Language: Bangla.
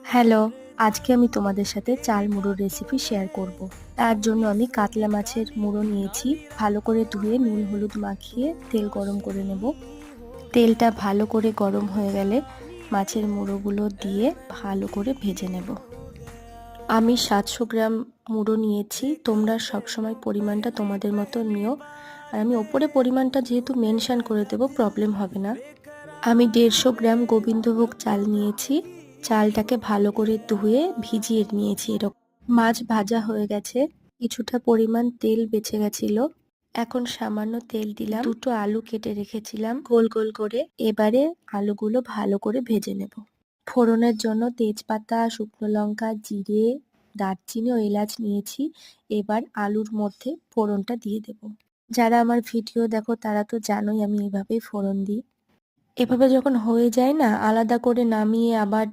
হ্যালো, আজকে আমি তোমাদের সাথে চাল মুড়োর রেসিপি শেয়ার করব। তার জন্য আমি কাতলা মাছের মুড়ো নিয়েছি। ভালো করে ধুয়ে নুন হলুদ মাখিয়ে তেল গরম করে নেব। তেলটা ভালো করে গরম হয়ে গেলে মাছের মুড়োগুলো দিয়ে ভালো করে ভেজে নেব। আমি 700 গ্রাম মুড়ো নিয়েছি, তোমরা সবসময় পরিমাণটা তোমাদের মতো নিও। আর আমি ওপরে পরিমাণটা যেহেতু মেনশন করে দেবো, প্রবলেম হবে না। আমি 150 গ্রাম গোবিন্দভোগ চাল নিয়েছি। চালটাকে ভালো করে ধুয়ে ভিজিয়ে নিয়েছি। এরকম মাছ ভাজা হয়ে গেছে, কিছুটা পরিমাণ তেল বেঁচে গেছিল। এখন সামান্য তেল দিলাম। দুটো আলু কেটে রেখেছিলাম গোল গোল করে। এবারে আলুগুলো ভালো করে ভেজে নেব। ফোড়নের জন্য তেজপাতা, শুকনো লঙ্কা, জিরে, দারচিনি ও এলাচ নিয়েছি। এবার আলুর মধ্যে ফোড়নটা দিয়ে দেব। যারা আমার ভিডিও দেখো তারা তো জানোই আমি এভাবেই ফোড়ন দিই। এভাবে যখন হয়ে যায় না, আলাদা করে নামিয়ে আবার